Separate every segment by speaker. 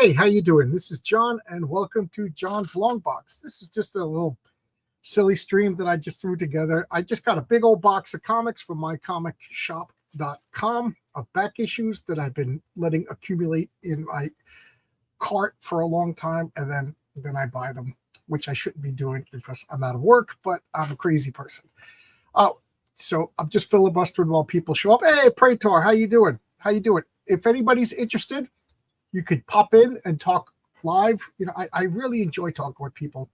Speaker 1: Hey, how you doing? This is John, and welcome to John's Long Box. This is just a little silly stream that I just threw together. I just got a big old box of comics from mycomicshop.com of back issues that I've been letting accumulate in my cart for a long time, and then I buy them, which I shouldn't be doing because I'm out of work, but I'm a crazy person. So I'm just filibustering while people show up. Hey, Praetor, how you doing? How you doing? If anybody's interested, you could pop in and talk live. You know, I really enjoy talking with people.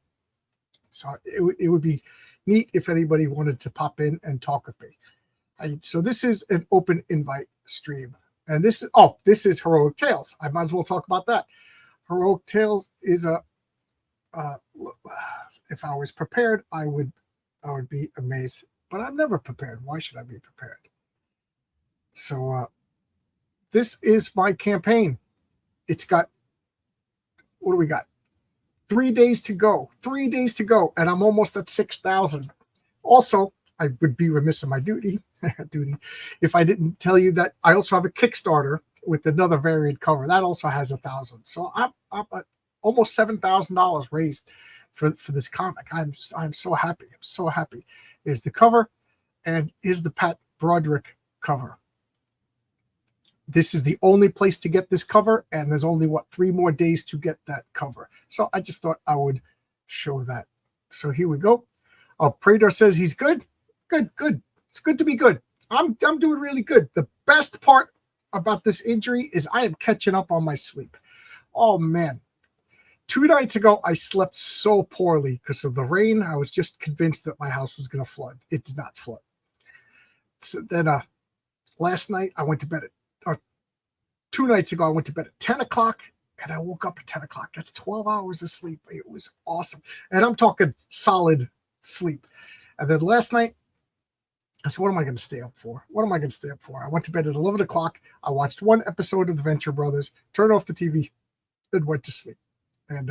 Speaker 1: So it would be neat if anybody wanted to pop in and talk with me. So this is an open invite stream. And this is Heroic Tales. I might as well talk about that. Heroic Tales is if I was prepared, I would be amazed. But I'm never prepared. Why should I be prepared? So this is my campaign. It's got, what do we got? 3 days to go. 3 days to go, and I'm almost at 6,000. Also, I would be remiss in my duty if I didn't tell you that I also have a Kickstarter with another variant cover that also has 1,000. So I'm at almost $7,000 raised for this comic. I'm so happy. I'm so happy. Here's the cover, and here's the Pat Broderick cover. This is the only place to get this cover, and there's only, 3 more days to get that cover. So I just thought I would show that. So here we go. Praetor says he's good. Good. It's good to be good. I'm doing really good. The best part about this injury is I am catching up on my sleep. Oh, man. 2 nights ago, I slept so poorly because of the rain. I was just convinced that my house was going to flood. It did not flood. So then last night, I went to bed at 2 nights ago, I went to bed at 10 o'clock, and I woke up at 10 o'clock. That's 12 hours of sleep. It was awesome. And I'm talking solid sleep. And then last night, I said, what am I going to stay up for? What am I going to stay up for? I went to bed at 11 o'clock. I watched 1 episode of The Venture Brothers, turned off the TV, and went to sleep. And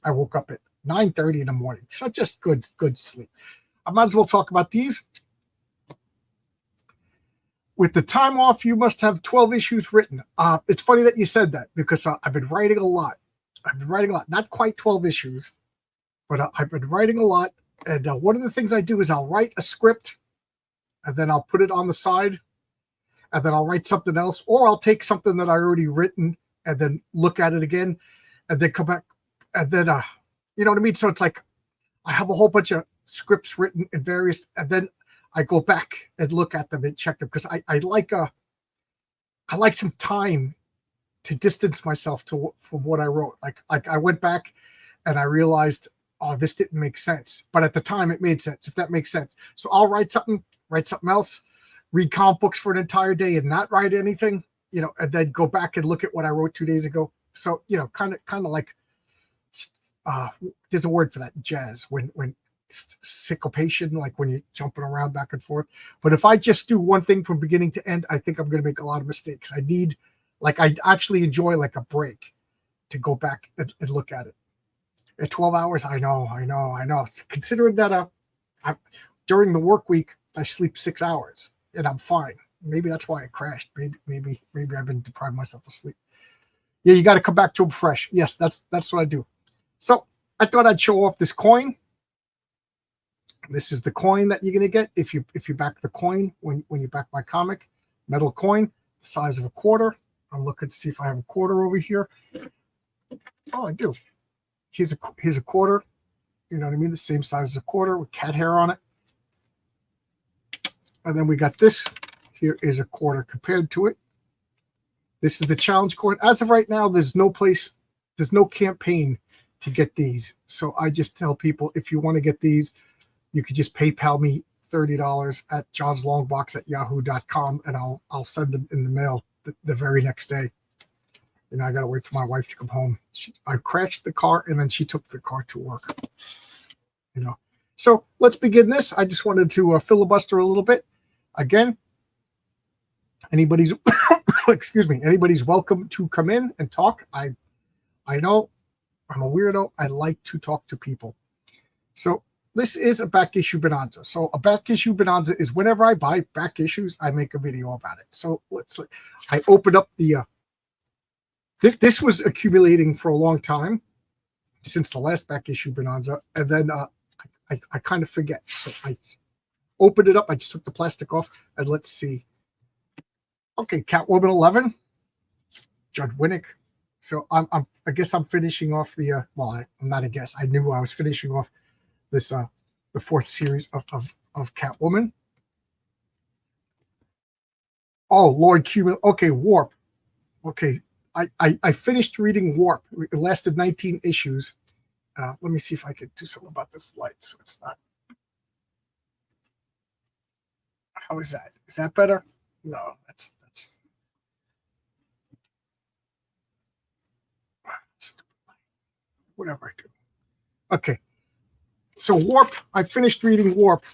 Speaker 1: I woke up at 9:30 in the morning. So just good sleep. I might as well talk about these. With the time off, you must have 12 issues written. It's funny that you said that because I've been writing a lot. Not quite 12 issues, but I've been writing a lot. And one of the things I do is I'll write a script, and then I'll put it on the side, and then I'll write something else, or I'll take something that I already written and then look at it again, and then come back, and then you know what I mean? So it's like I have a whole bunch of scripts written in various, and then I go back and look at them and check them because I like some time to distance myself from what I wrote. Like I went back and I realized, oh, this didn't make sense, but at the time it made sense. If that makes sense, so I'll write something else, read comic books for an entire day and not write anything, you know, and then go back and look at what I wrote 2 days ago. So you know, kind of like there's a word for that, jazz, when syncopation, like when you're jumping around back and forth. But if I just do one thing from beginning to end, I think I'm going to make a lot of mistakes. I actually enjoy like a break to go back and look at it. At 12 hours, I know. Considering that during the work week, I sleep 6 hours and I'm fine. Maybe that's why I crashed. Maybe I've been depriving myself of sleep. Yeah, you got to come back to them fresh. Yes, that's what I do. So I thought I'd show off this coin. This is the coin that you're going to get if you back the coin when you back my comic. Metal coin, the size of a quarter. I'm looking to see if I have a quarter over here. Oh, I do. Here's a quarter. You know what I mean? The same size as a quarter with cat hair on it. And then we got this. Here is a quarter compared to it. This is the challenge coin. As of right now, there's no campaign to get these. So I just tell people, if you want to get these, you could just PayPal me $30 at johnslongbox@yahoo.com, and I'll send them in the mail the very next day. You know, I got to wait for my wife to come home. I crashed the car, and then she took the car to work. You know, so let's begin this. I just wanted to filibuster a little bit. Again, anybody's anybody's welcome to come in and talk. I know I'm a weirdo. I like to talk to people. So this is a back issue bonanza. So a back issue bonanza is whenever I buy back issues, I make a video about it. So I opened up the This was accumulating for a long time since the last Backissue Bonanza, and then I kind of forget. So I opened it up. I just took the plastic off, and let's see. Okay, Catwoman 11, Judge Winnick. So I guess I'm finishing off the well, I'm not a guess. I knew I was finishing off this the fourth series of Catwoman. Oh, Lord Cuban. Okay, Warp. Okay, I finished reading Warp. It lasted 19 issues. Let me see if I can do something about this light so it's not. How is that? Is that better? No, that's whatever I do. Okay. So Warp, I finished reading Warp.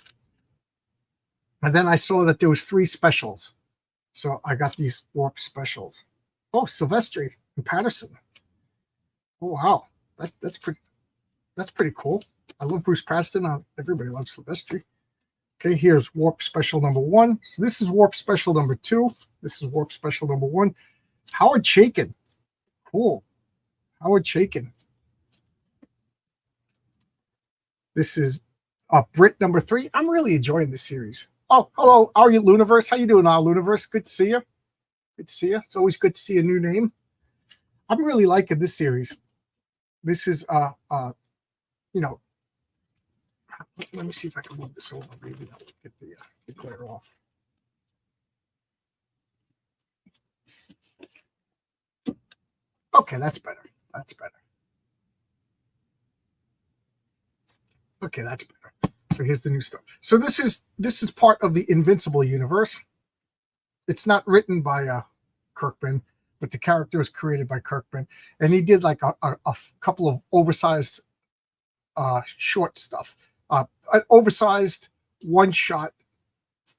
Speaker 1: And then I saw that there was 3 specials. So I got these Warp specials. Oh, Silvestri and Patterson. Oh wow. That's pretty cool. I love Bruce Patterson. Everybody loves Silvestri. Okay, here's Warp special number 1. So this is Warp special number 2. This is Warp special number 1. Howard Chaykin. Cool. Howard Chaykin. This is Brit number 3. I'm really enjoying this series. Oh, hello. How are you, Luniverse? How you doing, Luniverse? Good to see you. Good to see you. It's always good to see a new name. I'm really liking this series. This is, you know, let me see if I can move this over. Maybe I'll get the glare off. Okay, that's better. That's better. Okay, that's better. So here's the new stuff. So this is part of the Invincible universe. It's not written by Kirkman, but the character was created by Kirkman, and he did like a couple of oversized short stuff, an oversized one-shot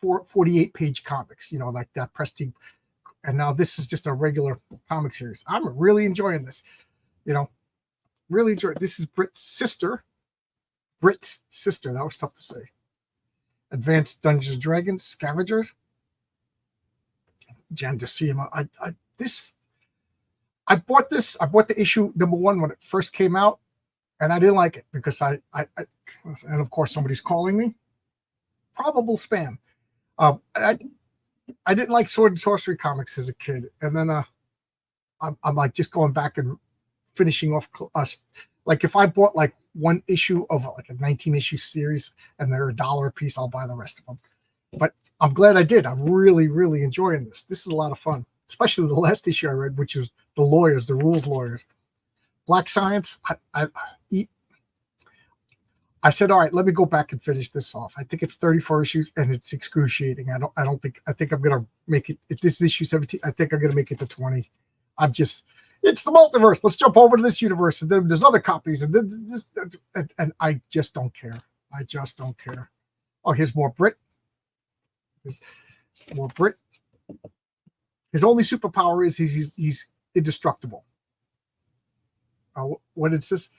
Speaker 1: 48-page comics, you know, like that Prestige. And now this is just a regular comic series. I'm really enjoying this, you know, really enjoying it. This is Brit's sister. That was tough to say. Advanced Dungeons and Dragons, Scavengers. Jan Dosima. I bought this. I bought the issue number 1 when it first came out, and I didn't like it because and of course somebody's calling me. Probable spam. I didn't like sword and sorcery comics as a kid, and then I'm like just going back and finishing off like if I bought like one issue of like a 19-issue series and they're $1 a piece, I'll buy the rest of them. But I'm glad I did. I'm really, really enjoying this. This is a lot of fun, especially the last issue I read, which is the rules lawyers. Black Science. I said, all right, let me go back and finish this off. I think it's 34 issues and it's excruciating. I think I'm gonna make it. If this is issue 17, I think I'm gonna make it to 20. It's the multiverse. Let's jump over to this universe, and then there's other copies, and then this, and I just don't care. I just don't care. Oh, here's more Brit. Here's more Brit. His only superpower is he's indestructible. What is this?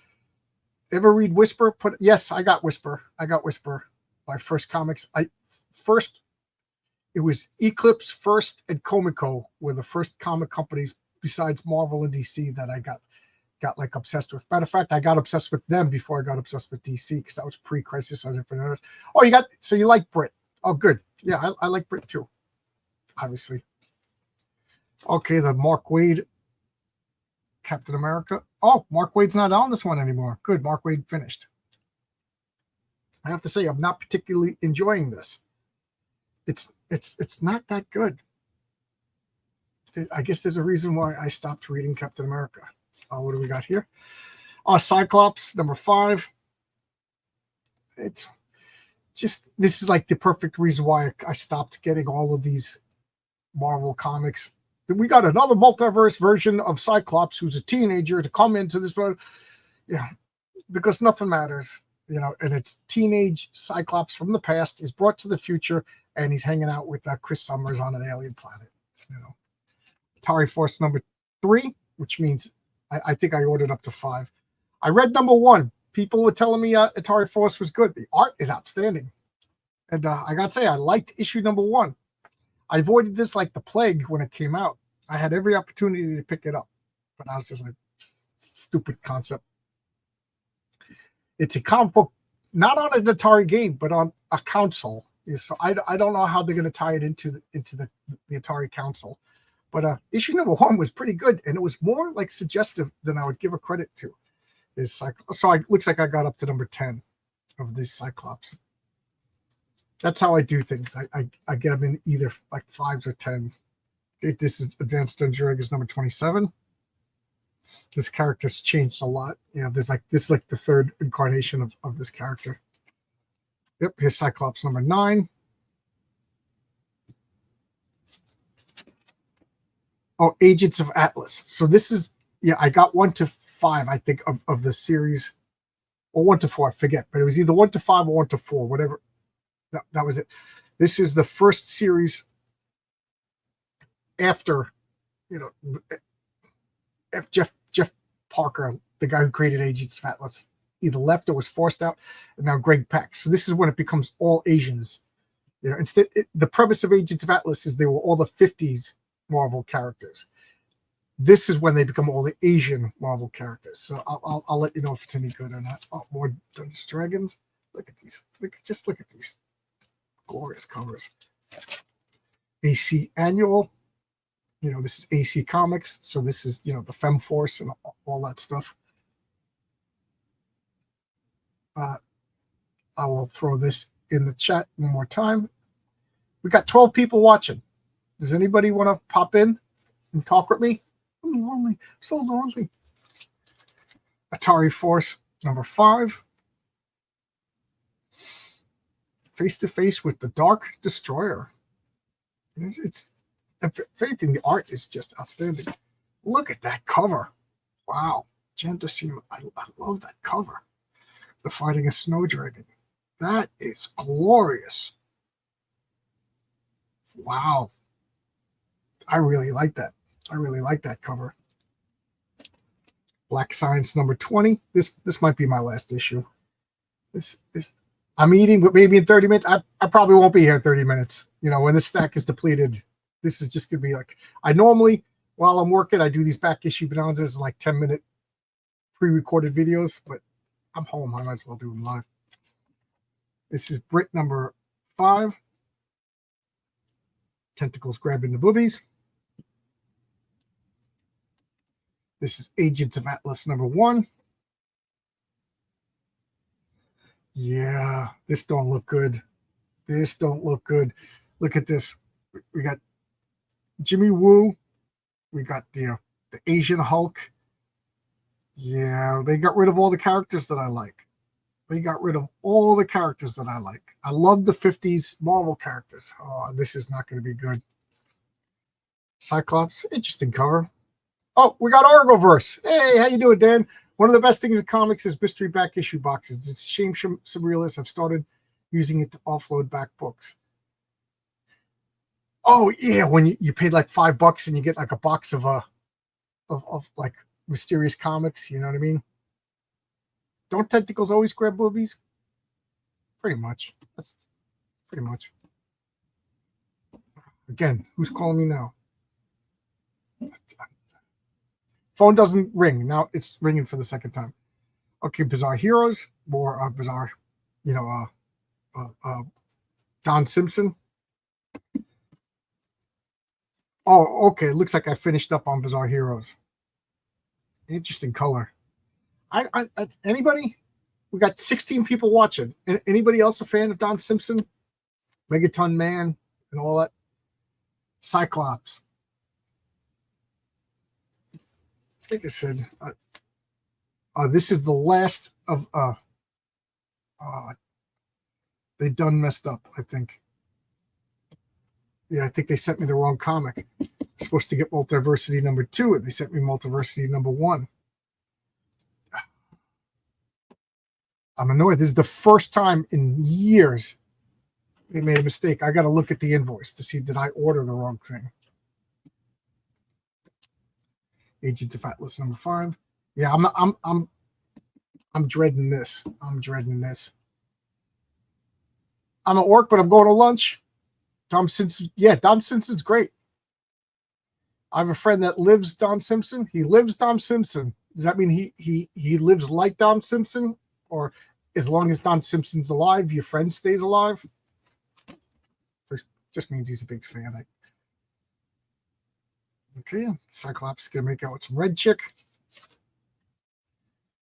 Speaker 1: Ever read Whisper? Yes, I got Whisper. My first comics. It was Eclipse first and Comico were the first comic companies besides Marvel and DC that I got like obsessed with. Matter of fact, I got obsessed with them before I got obsessed with DC because that was pre-Crisis on Infinite Earths. Oh, you like Brit? Oh, good. Yeah, I like Brit too. Obviously. Okay, the Mark Waid Captain America. Oh, Mark Waid's not on this one anymore. Good, Mark Waid finished. I have to say, I'm not particularly enjoying this. It's not that good. I guess there's a reason why I stopped reading Captain America. What do we got here? Cyclops, number 5. It's just, this is like the perfect reason why I stopped getting all of these Marvel comics. We got another multiverse version of Cyclops who's a teenager to come into this world. Yeah, because nothing matters, you know, and it's teenage Cyclops from the past is brought to the future, and he's hanging out with Chris Summers on an alien planet, you know. Atari Force number 3, which means I think I ordered up to 5. I read number 1. People were telling me Atari Force was good. The art is outstanding. And I got to say, I liked issue number 1. I avoided this like the plague when it came out. I had every opportunity to pick it up. but I was just like, stupid concept. It's a comic book, not on an Atari game, but on a console. So I don't know how they're going to tie it into the Atari console. But issue number 1 was pretty good, and it was more like suggestive than I would give it credit to. So it looks like I got up to number 10 of this Cyclops. That's how I do things. I get them in either like 5s or 10s. Okay, this is Advanced Dungeons & Dragons number 27. This character's changed a lot. You know, this is like the 3rd incarnation of this character. Yep, here's Cyclops number 9. Oh, Agents of Atlas. So this is, yeah, I got 1 to 5, I think, of the series, or 1 to 4, I forget, but it was either 1 to 5 or 1 to 4, whatever. That was it. This is the first series after, you know, if Jeff Parker, the guy who created Agents of Atlas, either left or was forced out, and now Greg Pak. So this is when it becomes all Asians. You know, instead, the premise of Agents of Atlas is they were all the 50s Marvel characters. This is when they become all the Asian Marvel characters. So I'll let you know if it's any good or not. Oh, more Dungeons & Dragons. Look at these. Just look at these glorious covers. AC Annual. You know, this is AC Comics. So this is, you know, the Fem Force and all that stuff. I will throw this in the chat one more time. We got 12 people watching. Does anybody want to pop in and talk with me? I'm lonely. So lonely. Atari Force number 5. Face to face with the Dark Destroyer. It's if anything, the art is just outstanding. Look at that cover. Wow. Genderseem, I love that cover. They're fighting a snow dragon. That is glorious. Wow. I really like that. I really like that cover. Black Science number 20. This might be my last issue. This I'm eating, but maybe in 30 minutes. I probably won't be here in 30 minutes. You know, when this stack is depleted, this is just gonna be like, I normally, while I'm working, I do these Backissue Bonanzas, like 10-minute pre-recorded videos, but I'm home. I might as well do them live. This is Brit number 5. Tentacles grabbing the boobies. This is Agents of Atlas number 1. Yeah, this don't look good. This don't look good. Look at this. We got Jimmy Woo. We got the Asian Hulk. Yeah, they got rid of all the characters that I like. They got rid of all the characters that I like. I love the 50s Marvel characters. Oh, this is not going to be good. Cyclops, interesting cover. Oh, we got Argoverse. Hey, how you doing, Dan? One of the best things in comics is mystery back issue boxes. It's a shame some realists have started using it to offload back books. Oh yeah, when you paid like $5 and you get like a box of like mysterious comics, you know what I mean? Don't tentacles always grab boobies? Pretty much. That's pretty much. Again, who's calling me now? Phone doesn't ring. Now it's ringing for the 2nd time. Okay, Bizarre Heroes. More bizarre, you know, Don Simpson. Oh, okay. Looks like I finished up on Bizarre Heroes. Interesting color. Anybody? We got 16 people watching. Anybody else a fan of Don Simpson? Megaton Man and all that? Cyclops. Like I said, this is the last of they done messed up, I think. Yeah, I think they sent me the wrong comic. I'm supposed to get Multiversity number 2, and they sent me Multiversity number 1. I'm annoyed. This is the first time in years they made a mistake. I got to look at the invoice to see, did I order the wrong thing? Agents of Atlas number 5. Yeah, I'm dreading this. I'm dreading this. I'm at work, but I'm going to lunch. Dom Simpson, yeah, Dom Simpson's great. I have a friend that lives Don Simpson. He lives Don Simpson. Does that mean he lives like Don Simpson? Or as long as Don Simpson's alive, your friend stays alive? Just means he's a big fan. Okay, Cyclops is going to make out with some red chick.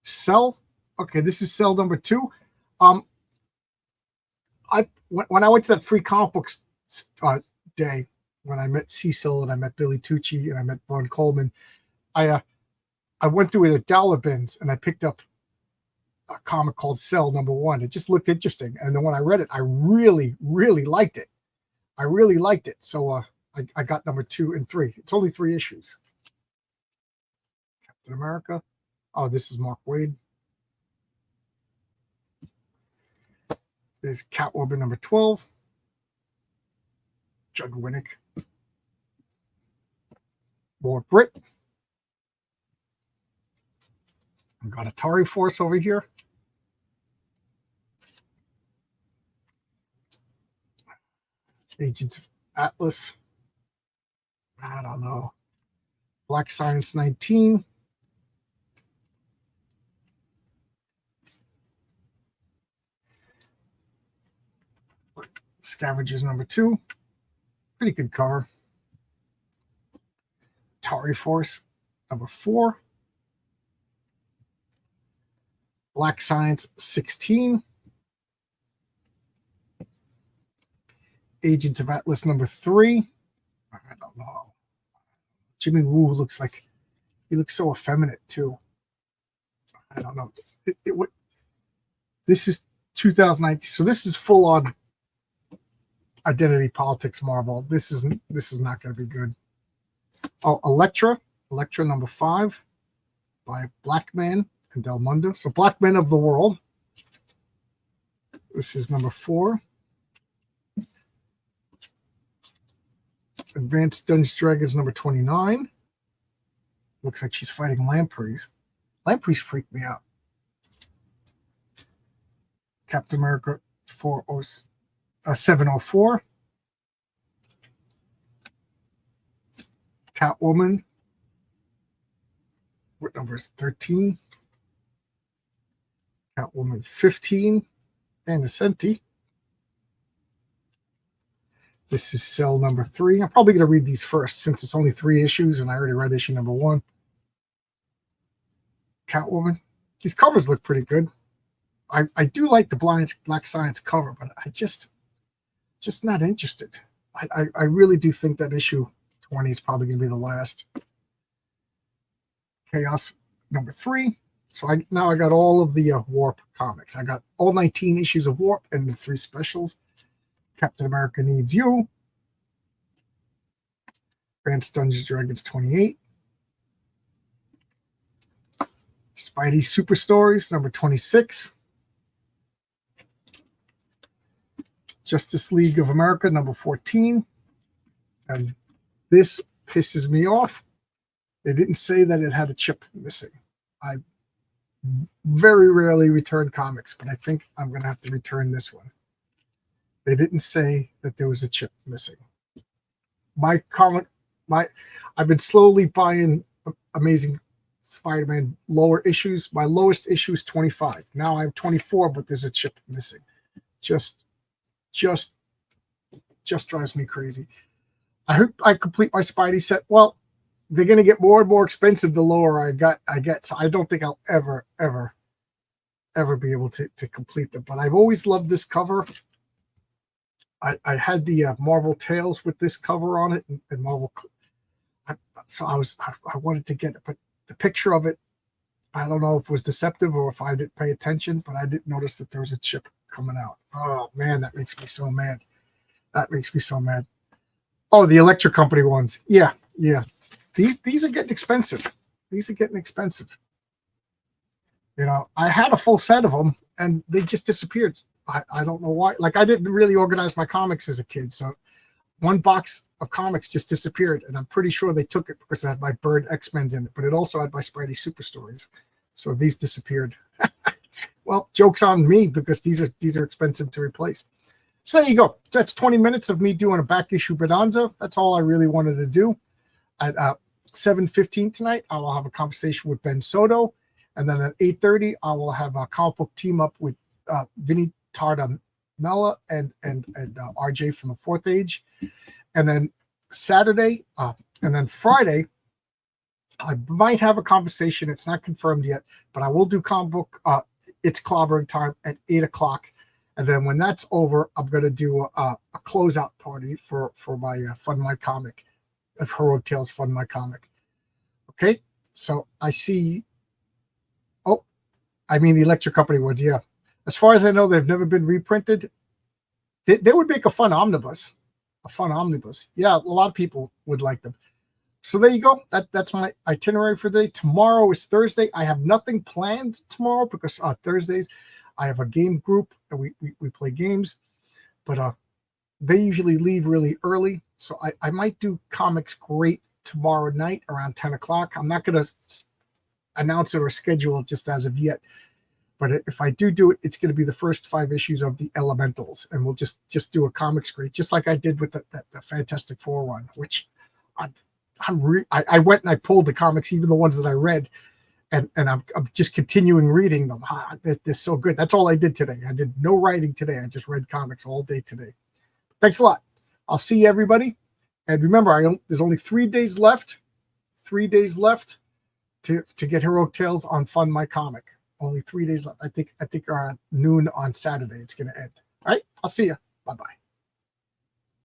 Speaker 1: Cell. Okay, this is cell number 2. When I went to that free comic books day, when I met Cecil and I met Billy Tucci and I met Vaughn Coleman, I went through it at dollar bins and I picked up a comic called Cell number 1. It just looked interesting, and then when I read it, I really, really liked it. So I got number 2 and 3. It's only 3 issues. Captain America. Oh, this is Mark Waid. There's Catwoman number 12. Judd Winnick. More Brit. I've got Atari Force over here. Agents of Atlas. I don't know. Black Science 19. Scavengers number 2. Pretty good cover. Atari Force number 4. Black Science 16. Agents of Atlas number 3. I don't know. Jimmy Woo looks so effeminate too. I don't know. This is 2019, so this is full on identity politics Marvel. This is not going to be good. Oh, Elektra number 5 by Blackman and Del Mundo. So Blackman of the World. This is number 4. Advanced Dungeons Dragons number 29. Looks like she's fighting Lampreys. Lampreys freak me out. Captain America 704. Catwoman. What number is 13? Catwoman 15. And Ascenti. This is Cell number 3. I'm probably going to read these first since it's only 3 issues and I already read issue number 1. Catwoman. These covers look pretty good. I do like the Black Science cover, but I just not interested. I really do think that issue 20 is probably going to be the last. Chaos number 3. So now I got all of the Warp comics. I got all 19 issues of Warp and the 3 specials. Captain America Needs You. Advanced Dungeons Dragons 28. Spidey Super Stories number 26. Justice League of America number 14. And this pisses me off. They didn't say that it had a chip missing. I very rarely return comics, but I think I'm going to have to return this one. They didn't say that there was a chip missing. I've been slowly buying Amazing Spider-Man lower issues. My lowest issue is 25. Now I have 24, but there's a chip missing. Just drives me crazy. I hope I complete my Spidey set. Well, they're going to get more and more expensive the lower I get. So I don't think I'll ever be able to complete them. But I've always loved this cover. I had the Marvel Tales with this cover on it, and Marvel. So I wanted to get it, but the picture of it, I don't know if it was deceptive or if I didn't pay attention, but I didn't notice that there was a chip coming out. Oh man, that makes me so mad. That makes me so mad. Oh, the Electric Company ones. Yeah. These are getting expensive. These are getting expensive. You know, I had a full set of them, and they just disappeared. I don't know why. Like, I didn't really organize my comics as a kid, so one box of comics just disappeared, and I'm pretty sure they took it because it had my Bird X-Men's in it, but it also had my Spidey Super Stories. So these disappeared. Well, joke's on me because these are expensive to replace. So there you go. That's 20 minutes of me doing a back issue bonanza. That's all I really wanted to do. At 7:15 tonight, I will have a conversation with Ben Soto. And then at 8:30, I will have a comic book team up with Vinny Tardamella and RJ from the Fourth Age. And then Saturday, and then Friday, I might have a conversation. It's not confirmed yet, but I will do comic book. It's clobbering time at 8 o'clock. And then when that's over, I'm going to do a closeout party for my Fund My Comic, of Heroic Tales Fund My Comic. Okay, so I see. Oh, I mean the Electric Company ones. Yeah, as far as I know, they've never been reprinted. They would make a fun omnibus. A fun omnibus. Yeah, a lot of people would like them. So there you go. That's my itinerary for the day. Tomorrow is Thursday. I have nothing planned tomorrow because Thursdays I have a game group and we play games, but they usually leave really early. So I might do Comics Great tomorrow night around 10 o'clock. I'm not going to announce it or schedule it just as of yet. But if I do it, it's going to be the first 5 issues of the Elementals, and we'll just do a Comics Great, just like I did with the Fantastic Four one, which I went and I pulled the comics, even the ones that I read, and I'm just continuing reading them. They're so good. That's all I did today. I did no writing today. I just read comics all day today. Thanks a lot. I'll see everybody, and remember, there's only 3 days left. 3 days left to get Heroic Tales on Fund My Comic. Only 3 days left. I think noon on Saturday it's going to end. All right. I'll see you. Bye-bye.